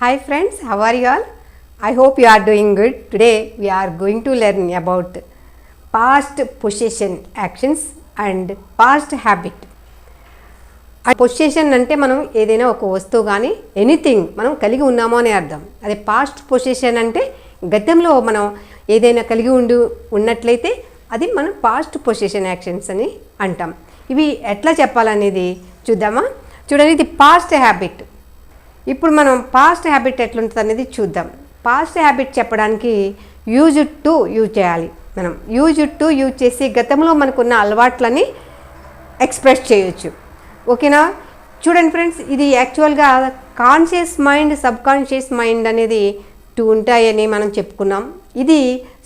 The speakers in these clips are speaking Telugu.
Hi friends, how are you all? I hope you are doing good. Today we are going to learn about past possession actions and past habit. Possession అంటే మనం ఏదైనా ఒక వస్తువు కానీ ఎనీథింగ్ మనం కలిగి ఉన్నామో అనే అర్థం. అదే పాస్ట్ పొసెషన్ అంటే గతంలో మనం ఏదైనా కలిగి ఉన్నట్లయితే అది మనం పాస్ట్ పొసెషన్ యాక్షన్స్ అని అంటాం. ఇవి ఎట్లా చెప్పాలనేది చూద్దామా? చూడండి, ఇది పాస్ట్ హ్యాబిట్. ఇప్పుడు మనం పాస్ట్ హ్యాబిట్ ఎట్లుంటుంది అనేది చూద్దాం. పాస్ట్ హ్యాబిట్ చెప్పడానికి యూజ్ టు యూజ్ చేయాలి. మనం యూజ్ టు యూజ్ చేసి గతంలో మనకున్న అలవాట్లని ఎక్స్ప్రెస్ చేయొచ్చు. ఓకేనా? చూడండి ఫ్రెండ్స్, ఇది యాక్చువల్గా conscious mind, sub conscious mind అనేది టూ ఉంటాయని మనం చెప్పుకున్నాం. ఇది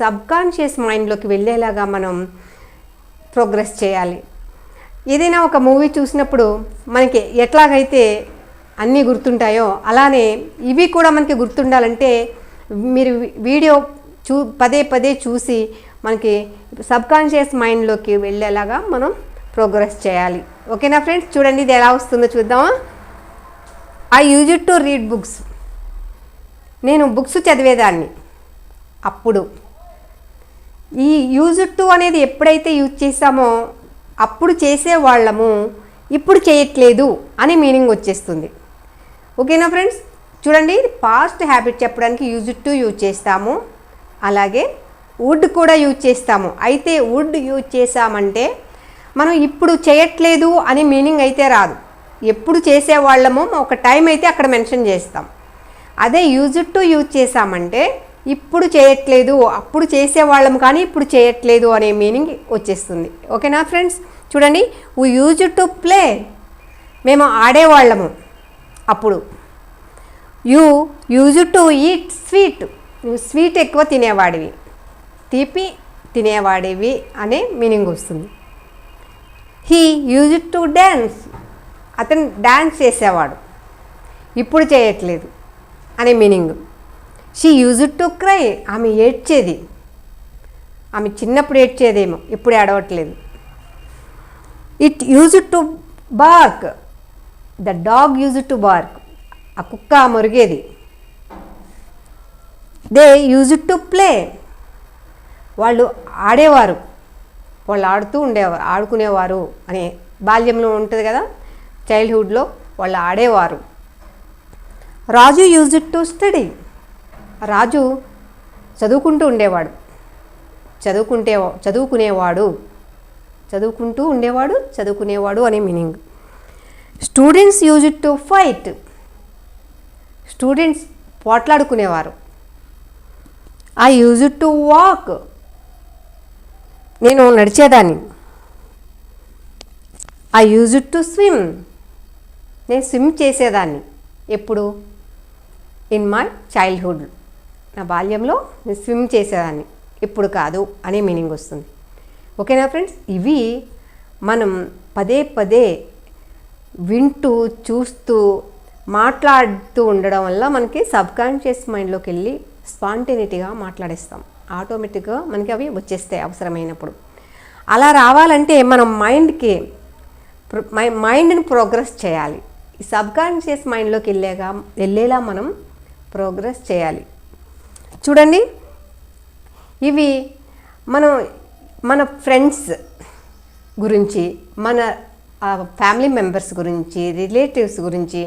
సబ్ కాన్షియస్ మైండ్లోకి వెళ్ళేలాగా మనం ప్రోగ్రెస్ చేయాలి. ఏదైనా ఒక మూవీ చూసినప్పుడు మనకి ఎట్లాగైతే అన్నీ గుర్తుంటాయో అలానే ఇవి కూడా మనకి గుర్తుండాలంటే మీరు వీడియో పదే పదే చూసి మనకి సబ్ కాన్షియస్ మైండ్లోకి వెళ్ళేలాగా మనం ప్రోగ్రెస్ చేయాలి. ఓకేనా ఫ్రెండ్స్? చూడండి, ఇది ఎలా వస్తుందో చూద్దామా. I use to read books. నేను బుక్స్ చదివేదాన్ని. అప్పుడు ఈ యూజ్ టు అనేది ఎప్పుడైతే యూజ్ చేసామో అప్పుడు చేసేవాళ్ళము, ఇప్పుడు చేయట్లేదు అనే మీనింగ్ వచ్చేస్తుంది. ఓకేనా ఫ్రెండ్స్? చూడండి, పాస్ట్ హ్యాబిట్ చెప్పడానికి యూజ్ టు యూజ్ చేస్తాము, అలాగే వుడ్ కూడా యూజ్ చేస్తాము. అయితే వుడ్ యూజ్ చేసామంటే మనం ఇప్పుడు చేయట్లేదు అనే మీనింగ్ అయితే రాదు. ఎప్పుడు చేసేవాళ్ళమో ఒక టైం అయితే అక్కడ మెన్షన్ చేస్తాం. అదే యూజ్ టు యూజ్ చేసామంటే ఇప్పుడు చేయట్లేదు, అప్పుడు చేసేవాళ్ళము కానీ ఇప్పుడు చేయట్లేదు అనే మీనింగ్ వచ్చేస్తుంది. ఓకేనా ఫ్రెండ్స్? చూడండి, వీ యూజ్ టు ప్లే. మేము ఆడేవాళ్ళము అప్పుడు. You use to eat sweet. నువ్వు స్వీట్ ఎక్కువ తినేవాడివి, తీపి తినేవాడివి అనే మీనింగ్ వస్తుంది. He use to dance. అతను డ్యాన్స్ చేసేవాడు, ఇప్పుడు చేయట్లేదు అనే meaning. She use to cry. ఆమె ఏడ్చేది, ఆమె చిన్నప్పుడు ఏడ్చేదేమో, ఇప్పుడు ఏడవట్లేదు. It use to bark. The dog use to bark. ఆ కుక్క మురిగేది. They use to play. వాళ్ళు ఆడేవారు, వాళ్ళు ఆడుకునేవారు అనే బాల్యంలో ఉంటుంది కదా, చైల్డ్హుడ్లో వాళ్ళు ఆడేవారు. Raju use to study. Raju చదువుకుంటూ ఉండేవాడు, చదువుకునేవాడు అనే meaning. Students use to fight. Students పోట్లాడుకునేవారు. I use to walk. నేను నడిచేదాన్ని. I use to swim. నేను స్విమ్ చేసేదాన్ని. ఎప్పుడు? In my childhood. నా బాల్యంలో నేను స్విమ్ చేసేదాన్ని, ఇప్పుడు కాదు అనే మీనింగ్ వస్తుంది. ఓకేనా ఫ్రెండ్స్? ఇవి మనం పదే పదే వింటూ చూస్తూ మాట్లాడుతూ ఉండడం వల్ల మనకి సబ్ కాన్షియస్ మైండ్లోకి వెళ్ళి స్పాంటేనిటీగా మాట్లాడేస్తాం. ఆటోమేటిక్గా మనకి అవి వచ్చేస్తాయి అవసరమైనప్పుడు. అలా రావాలంటే మనం మైండ్ని ప్రోగ్రెస్ చేయాలి. ఈ సబ్ కాన్షియస్ మైండ్లోకి వెళ్ళేలా మనం ప్రోగ్రెస్ చేయాలి. చూడండి, ఇవి మన ఫ్రెండ్స్ గురించి, మన ఫ్యామిలీ మెంబర్స్ గురించి, రిలేటివ్స్ గురించి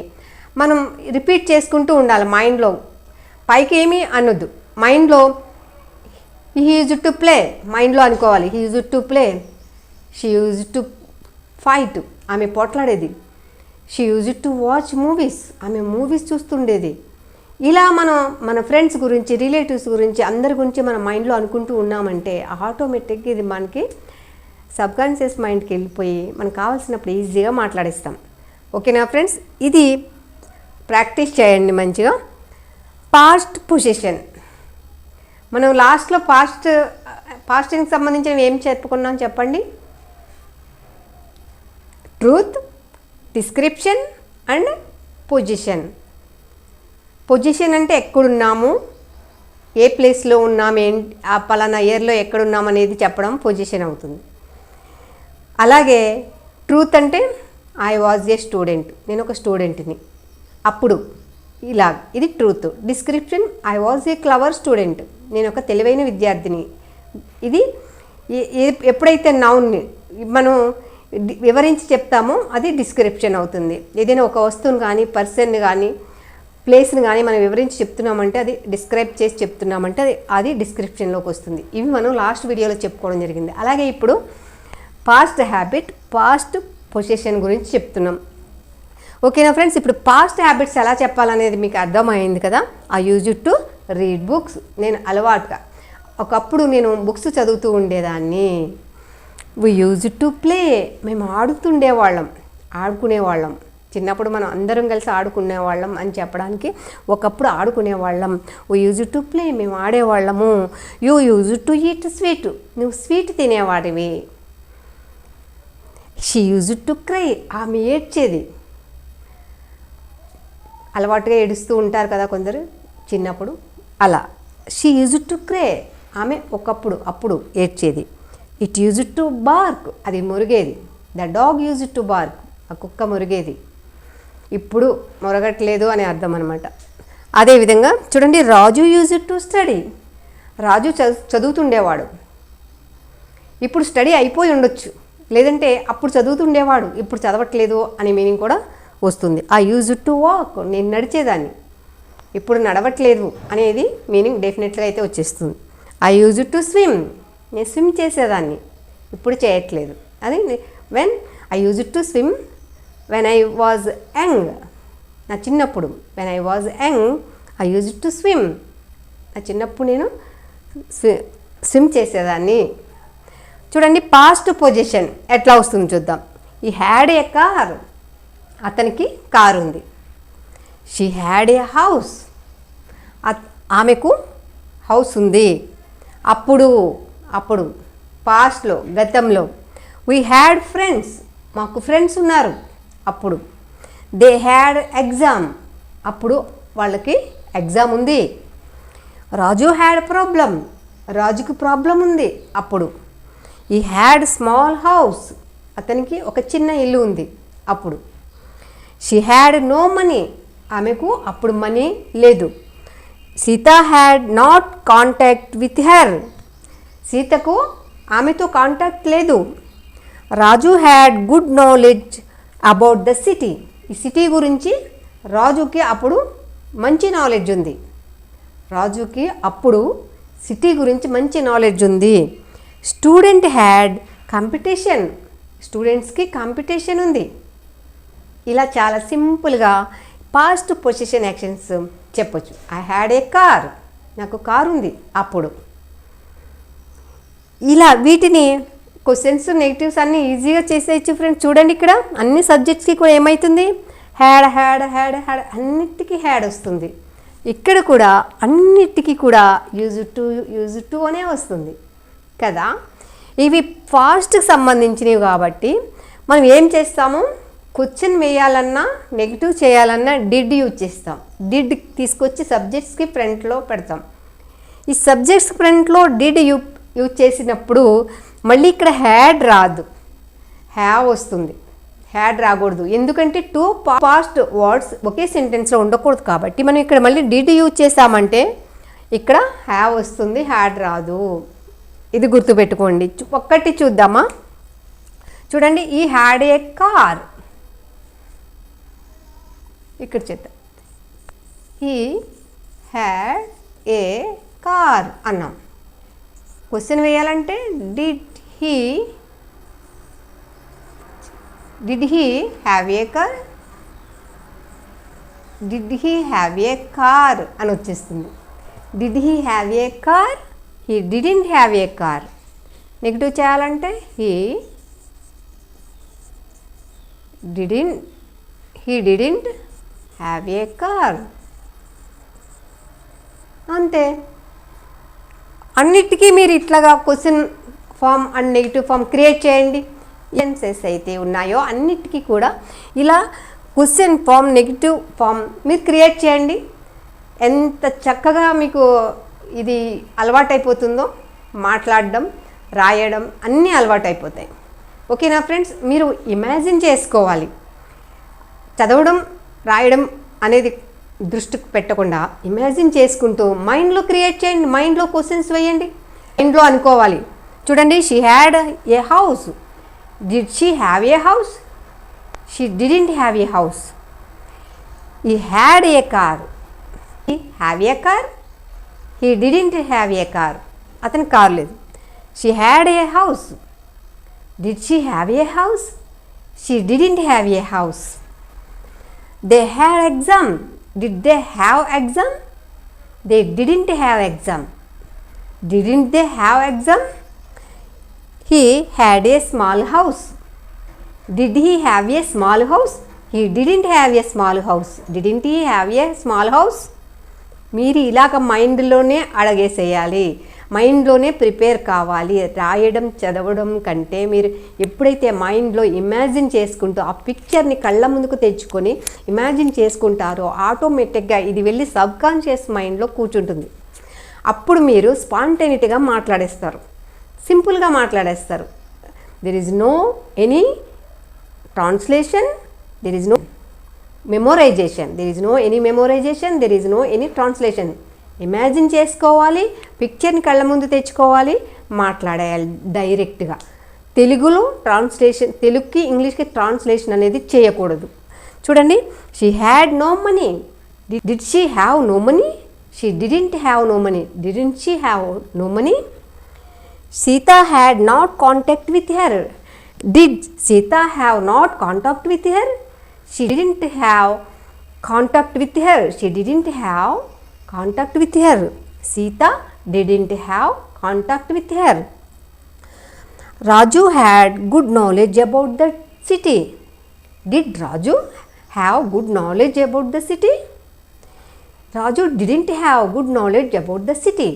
మనం రిపీట్ చేసుకుంటూ ఉండాలి మైండ్లో. పైకి ఏమీ అనొద్దు. మైండ్లో హీ యూజ్ టు ప్లే, మైండ్లో అనుకోవాలి. He use to play. She use to fight. ఆమె పోట్లాడేది. She use to watch movies. ఆమె మూవీస్ చూస్తుండేది. ఇలా మన ఫ్రెండ్స్ గురించి, రిలేటివ్స్ గురించి, అందరి గురించి మన మైండ్లో అనుకుంటూ ఉన్నామంటే ఆటోమేటిక్గా ఇది మనకి సబ్ కాన్షియస్ మైండ్కి వెళ్ళిపోయి మనకు కావాల్సినప్పుడు ఈజీగా మాట్లాడేస్తాం. ఓకేనా ఫ్రెండ్స్? ఇది ప్రాక్టీస్ చేయండి మంచిగా. పాస్ట్ పొసెషన్ మనం లాస్ట్లో పాస్ట్కి సంబంధించినవి ఏం చెప్పుకున్నాం చెప్పండి? Truth, description and position. Position అంటే ఎక్కడున్నాము, ఏ ప్లేస్లో ఉన్నాము, ఆ పలానా ఇయర్లో ఎక్కడున్నాము అనేది చెప్పడం పొజిషన్ అవుతుంది. అలాగే ట్రూత్ అంటే ఐ వాజ్ ఏ స్టూడెంట్. నేను ఒక స్టూడెంట్ని అప్పుడు, ఇలా ఇది truth. Description, I was a clever student, నేను ఒక తెలివైన విద్యార్థిని. ఇది ఎప్పుడైతే నౌన్ని మనం వివరించి చెప్తామో అది డిస్క్రిప్షన్ అవుతుంది. ఏదైనా ఒక వస్తువుని కానీ పర్సన్ని కానీ ప్లేస్ని కానీ మనం వివరించి చెప్తున్నామంటే అది డిస్క్రైబ్ చేసి చెప్తున్నామంటే అది డిస్క్రిప్షన్లోకి వస్తుంది. ఇవి మనం లాస్ట్ వీడియోలో చెప్పుకోవడం జరిగింది. అలాగే ఇప్పుడు పాస్ట్ హ్యాబిట్, పాస్ట్ పొజిషన్ గురించి చెప్తున్నాం. ఓకేనా ఫ్రెండ్స్, ఇప్పుడు పాస్ట్ హ్యాబిట్స్ ఎలా చెప్పాలనేది మీకు అర్థమైంది కదా. I use to read books, నేను అలవాటుగా ఒకప్పుడు నేను బుక్స్ చదువుతూ ఉండేదాన్ని. వి యూజ్ టు ప్లే, మేము ఆడుకునేవాళ్ళం. చిన్నప్పుడు మనం అందరం కలిసి ఆడుకునేవాళ్ళం అని చెప్పడానికి ఒకప్పుడు ఆడుకునేవాళ్ళం. వి యూజ్ టు ప్లే, మేము ఆడేవాళ్ళము. You use to eat sweet, నువ్వు స్వీట్ తినేవాడివి. షీ యూజ్ టు క్రై, ఆమె ఏడ్చేది. అలవాటుగా ఏడుస్తూ ఉంటారు కదా కొందరు చిన్నప్పుడు, అలా. షీ యూజ్ టు క్రై, ఆమె అప్పుడు ఏడ్చేది. ఇట్ యూజ్ టు బార్క్, అది మురిగేది. The dog use to bark, ఆ కుక్క మురిగేది. ఇప్పుడు మొరగట్లేదు అని అర్థం అనమాట. అదేవిధంగా చూడండి, రాజు యూజ్ టు స్టడీ, రాజు చదువుతుండేవాడు. ఇప్పుడు స్టడీ అయిపోయి ఉండొచ్చు, లేదంటే అప్పుడు చదువుతుండేవాడు ఇప్పుడు చదవట్లేదు అనే మీనింగ్ కూడా వస్తుంది. ఐ యూజ్ టు వాక్, నేను నడిచేదాన్ని ఇప్పుడు నడవట్లేదు అనేది మీనింగ్ డెఫినెట్గా అయితే వచ్చేస్తుంది. ఐ యూజ్ టు స్విమ్, నేను స్విమ్ చేసేదాన్ని ఇప్పుడు చేయట్లేదు. అది when I use to swim when I was young, నా చిన్నప్పుడు. When I was young I use to swim, నా చిన్నప్పుడు నేను స్విమ్ చేసేదాన్ని. చూడండి పాస్ట్ పొజిషన్ ఎట్లా వస్తుంది చూద్దాం. ఈ హ్యాడ్ ఏ కార్, అతనికి కారు ఉంది. షీ హ్యాడ్ ఏ హౌస్, ఆమెకు హౌస్ ఉంది. అప్పుడు పాస్ట్లో, గతంలో. వీ హ్యాడ్ ఫ్రెండ్స్, మాకు ఫ్రెండ్స్ ఉన్నారు అప్పుడు. దే హ్యాడ్ ఎగ్జామ్, అప్పుడు వాళ్ళకి ఎగ్జామ్ ఉంది. రాజు హ్యాడ్ ప్రాబ్లం, రాజుకు ప్రాబ్లం ఉంది అప్పుడు. ఈ హ్యాడ్ స్మాల్ హౌస్, అతనికి ఒక చిన్న ఇల్లు ఉంది అప్పుడు. షీ హ్యాడ్ నో మనీ, ఆమెకు అప్పుడు మనీ లేదు. Sita had not contact with her, సీతకు ఆమెతో కాంటాక్ట్ లేదు. Raju had good knowledge about the city, ఈ సిటీ గురించి రాజుకి అప్పుడు మంచి నాలెడ్జ్ ఉంది. రాజుకి అప్పుడు సిటీ గురించి మంచి నాలెడ్జ్ ఉంది. స్టూడెంట్ హ్యాడ్ కాంపిటీషన్, స్టూడెంట్స్కి కాంపిటీషన్ ఉంది. ఇలా చాలా సింపుల్గా పాస్ట్ పొజిషన్ యాక్షన్స్ చెప్పొచ్చు. ఐ హ్యాడ్ ఏ కార్, నాకు కారు ఉంది అప్పుడు. ఇలా వీటిని క్వశ్చన్స్ నెగిటివ్స్ అన్నీ ఈజీగా చేసేయచ్చు ఫ్రెండ్స్. చూడండి ఇక్కడ అన్ని సబ్జెక్ట్స్కి కూడా ఏమవుతుంది, హ్యాడ్ హ్యాడ్ హ్యాడ్ హ్యాడ్ అన్నిటికీ హ్యాడ్ వస్తుంది. ఇక్కడ కూడా అన్నిటికీ కూడా యూజ్ టు అనే వస్తుంది కదా. ఇవి పాస్ట్కి సంబంధించినవి కాబట్టి మనం ఏం చేస్తాము, క్వశ్చన్ వేయాలన్నా నెగిటివ్ చేయాలన్నా డిడ్ యూజ్ చేస్తాం. డిడ్ తీసుకొచ్చి సబ్జెక్ట్స్కి ఫ్రంట్లో పెడతాం. ఈ సబ్జెక్ట్స్ ఫ్రంట్లో డిడ్ యూజ్ చేసినప్పుడు మళ్ళీ ఇక్కడ హ్యాడ్ రాదు, హ్యావ్ వస్తుంది. హ్యాడ్ రాకూడదు, ఎందుకంటే టూ పాస్ట్ వర్డ్స్ ఒకే సెంటెన్స్లో ఉండకూడదు కాబట్టి. మనం ఇక్కడ మళ్ళీ డిడ్ యూజ్ చేసామంటే ఇక్కడ హ్యావ్ వస్తుంది, హ్యాడ్ రాదు. ఇది గుర్తుపెట్టుకోండి. ఒక్కటి చూద్దామా. చూడండి, ఈ హ్యాడ్ ఏ కార్, ఇక్కడ చేద్దాం. హీ హ్యాడ్ ఏ కార్ అన్నాం. క్వశ్చన్ వేయాలంటే did he have a car, did he have a car అని వచ్చేస్తుంది. Did he have a car, he didn't have a car. Negative చేయాలంటే he didn't have a car. అంతే. అన్నిటికీ మీరు ఇట్లాగా question form and negative form create చేయండి. సెన్సెస్ అయితే ఉన్నాయో అన్నిటికీ కూడా ఇలా క్వశ్చన్ ఫామ్ నెగిటివ్ ఫామ్ మీరు క్రియేట్ చేయండి. ఎంత చక్కగా మీకు ఇది అలవాటైపోతుందో, మాట్లాడడం రాయడం అన్నీ అలవాటైపోతాయి. ఓకేనా ఫ్రెండ్స్, మీరు ఇమాజిన్ చేసుకోవాలి. చదవడం రాయడం అనేది దృష్టికి పెట్టకుండా ఇమాజిన్ చేసుకుంటూ మైండ్లో క్రియేట్ చేయండి, మైండ్లో క్వశ్చన్స్ వేయండి, మైండ్లో అనుకోవాలి. చూడండి, she had a house. Did she have a house? She didn't have a house. He had a car. He have a car. He didn't have a car. అతనికి కార్ లేదు. She had a house. Did she have a house? She didn't have a house. They had exam. Did they have exam? They didn't have exam. Didn't they have exam? He had a small house. Did he have a small house? He didn't have a small house. Didn't he have a small house? మీరు ఇలాగ మైండ్లోనే అడగేసేయాలి, మైండ్లోనే ప్రిపేర్ కావాలి. రాయడం చదవడం కంటే మీరు ఎప్పుడైతే మైండ్లో ఇమాజిన్ చేసుకుంటూ ఆ పిక్చర్ని కళ్ళ ముందుకు తెచ్చుకొని ఇమాజిన్ చేసుకుంటారో ఆటోమేటిక్గా ఇది వెళ్ళి సబ్కాన్షియస్ మైండ్లో కూర్చుంటుంది. అప్పుడు మీరు స్పాంటేనిటీగా మాట్లాడేస్తారు, సింపుల్గా మాట్లాడేస్తారు. There is no any translation, there is no memorisation, there is no any memorisation, there is no any translation. Imagine చేసుకోవాలి, పిక్చర్ని కళ్ళ ముందు తెచ్చుకోవాలి, మాట్లాడేయాలి డైరెక్ట్గా. తెలుగులో ట్రాన్స్లేషన్, తెలుగుకి ఇంగ్లీష్కి ట్రాన్స్లేషన్ అనేది చేయకూడదు. చూడండి, she had no money. Did she have no money? She didn't have no money. Didn't she have no money? Sita had not contact with her. Did Sita have not contact with her? She didn't have contact with her. She didn't have contact with her. Sita didn't have contact with her. Raju had good knowledge about the city. Did Raju have good knowledge about the city? Raju didn't have good knowledge about the city.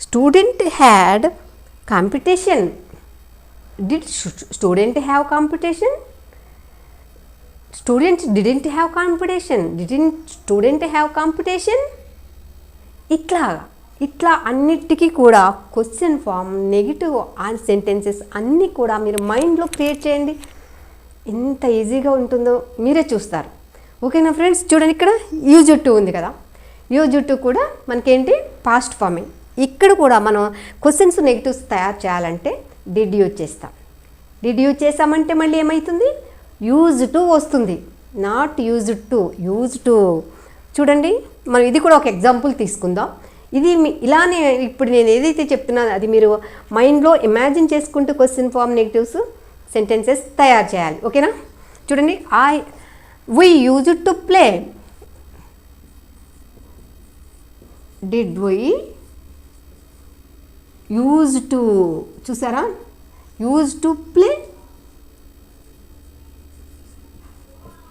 Student had competition. Did student have competition? Student didn't have competition. Didn't student have competition? ఇట్లా అన్నిటికీ కూడా క్వశ్చన్ ఫామ్, నెగిటివ్ సెంటెన్సెస్ అన్నీ కూడా మీరు మైండ్లో క్రియేట్ చేయండి. ఎంత ఈజీగా ఉంటుందో మీరే చూస్తారు. ఓకేనా ఫ్రెండ్స్? చూడండి, ఇక్కడ యూజ్ టు ఉంది కదా, యూజ్ టు కూడా మనకేంటి పాస్ట్ ఫార్మింగ్. ఇక్కడ కూడా మనం క్వశ్చన్స్ నెగిటివ్స్ తయారు చేయాలంటే డిడ్ యూజ్ చేస్తాం. డిడ్ యూజ్ చేసామంటే మళ్ళీ ఏమవుతుంది? యూజ్ టు వస్తుంది, not use to. Use to చూడండి, మనం ఇది కూడా ఒక ఎగ్జాంపుల్ తీసుకుందాం. ఇది ఇలానే ఇప్పుడు నేను ఏదైతే చెప్తున్నానో అది మీరు మైండ్లో ఇమాజిన్ చేసుకుంటూ క్వశ్చన్ ఫామ్, నెగిటివ్స్, సెంటెన్సెస్ తయారు చేయాలి. ఓకేనా? చూడండి, we used to play. Did we used to? చూసారా? used to play.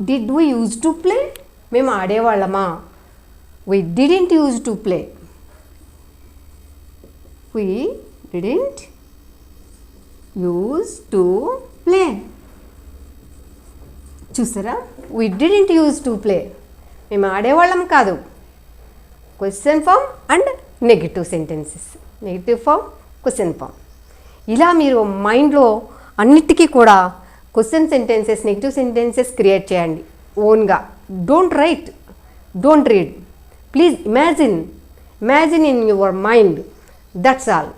Did we used to play? మేము ఆడేవాళ్ళమా? We didn't used to play. We didn't used to play. చూసారా? We didn't used to play. మేము ఆడేవాళ్ళం కాదు. Question form and negative sentences, negative form, question form. ఇలా మీరు మైండ్లో అన్నిటికీ కూడా question sentences, negative sentences create చేయండి ఓన్గా. Don't write, don't read. Please imagine in your mind. That's all.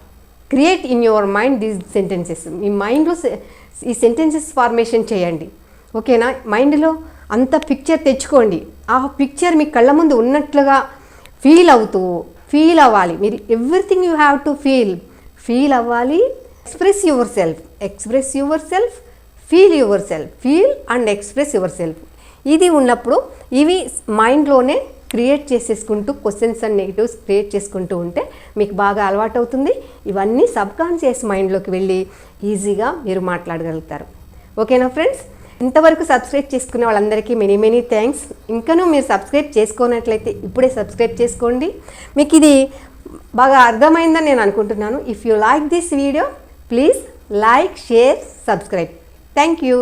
Create in your mind these sentences. మీ మైండ్లో ఈ సెంటెన్సెస్ ఫార్మేషన్ చేయండి. ఓకేనా? మైండ్లో అంత పిక్చర్ తెచ్చుకోండి. ఆ పిక్చర్ మీ కళ్ళ ముందు ఉన్నట్లుగా ఫీల్ అవ్వాలి. మీరు everything you have to feel అవ్వాలి. Express yourself, feel and express yourself. ఇది ఉన్నప్పుడు ఇవి మైండ్లోనే క్రియేట్ చేసేసుకుంటూ క్వశ్చన్స్ అండ్ నెగిటివ్స్ క్రియేట్ చేసుకుంటూ ఉంటే మీకు బాగా అలవాటు అవుతుంది. ఇవన్నీ సబ్కాన్షియస్ మైండ్లోకి వెళ్ళి ఈజీగా మీరు మాట్లాడగలుగుతారు. ఓకేనా ఫ్రెండ్స్? ఇంతవరకు సబ్స్క్రైబ్ చేసుకునే వాళ్ళందరికీ మెనీ థ్యాంక్స్. ఇంకనూ మీరు సబ్స్క్రైబ్ చేసుకోనట్లయితే ఇప్పుడే సబ్స్క్రైబ్ చేసుకోండి. మీకు ఇది బాగా అర్థమైందని నేను అనుకుంటున్నాను. If you like this video, please like, share, subscribe. Thank you.